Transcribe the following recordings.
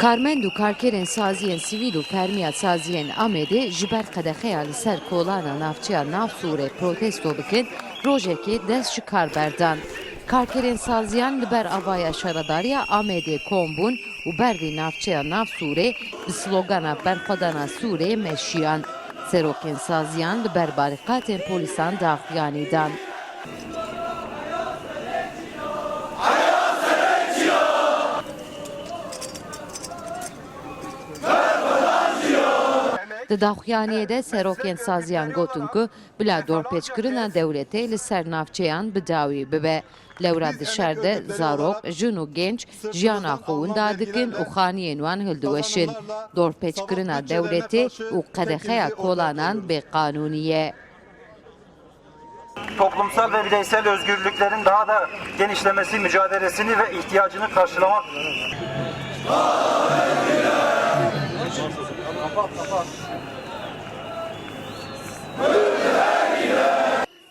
Karmend û karkerên saziyên sivîl û fermiya saziyên Amedê ji ber qedexeya li ser kolana navçeya nav Sûrê protesto bikin, rojekê dest ji kar berdan. Karkerên saziyan li ber avaya şaradariya Amedê kom bûn û berdê navçeya nav Sûrê bi slogana berxwedana Sûrê meşiyan. Serokên saziyan li ber barîqatên polîsan daxuyanî dan. Di daxuyaniyê de serokên saziyan gotin ku bila dorpêçkirina dewletê li ser navçeyan bi dawî bibe. Lewra di şer de zarok, jin û genç jiyana xwe winda dikin û xaniyên wan hildiweşin. Dorpêçkirina dewletê û qedexeya kolanan bêqanûnî ye. Toplumsal ve bireysel özgürlüklerin daha da genişlemesi mücadelesini ve ihtiyacını karşılamak.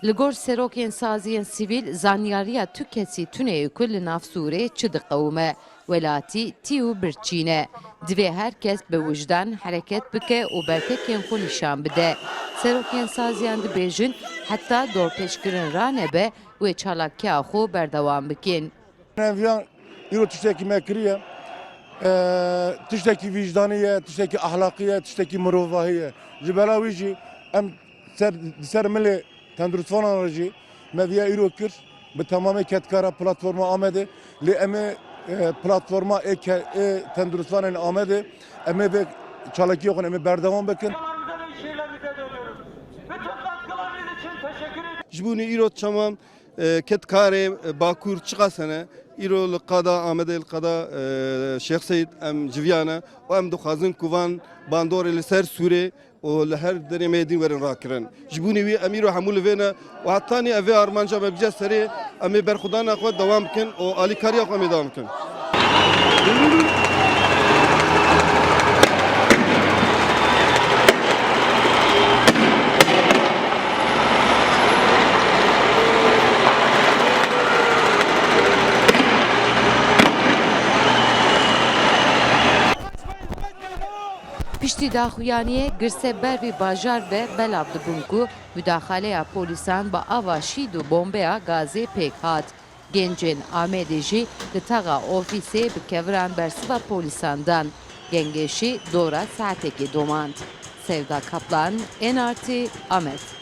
Li gor serokên saziyên sivîl zanyariya tu kesî tuneyê ku li nav Sûrê çi diqewime. Welatî tî û birçîne. Divê herkes bi wijdan hereket bike û bertekên xwe nîşan bide. Serokên saziyan dibêjin heta dorpêçkirin ranebe wê çalakiya xwe berdewam bikin. Eviyan îro tiştekî me kiriye, tiştekî vicdanî ye, tiştekî ahlakî ye, tiştekî mirovahî ye. Ji bera wî jî em ser milê tenduristvanan re jî me viya îro kir bi tamamê ketkara platforma Amedê lê em ê platforma tenduristvanên Amedê em ê vê çalakiyê xwe em ê berdewam bikin. Ji bo îro çaman ketkarê Bakur çiqa sene îro li qada Amedê li qada Şeyx Seyid em civiyane û em dixwazin ku van bandorê li ser Sûrê û li her derê me dîn werin rakirin. Ji bo wî em îro hemû li vê ne û hetanî ev ê armanca me bice serê em ê berxwedana xwe dewam bikin û alîkariya xwe em ê dewam bikin. Piştî daxuyaniyê girseber vî bajar ve belav dibûn ku müdaxaleya polîsan bi ava şîd û bombeya gazê pêk hat. Gencên Amedê jî li taxa ofîsê bi keviran bersiva polîsan dan. Gengêşî dora saetekê domand. Sevda Kaplan, NRT, Amed.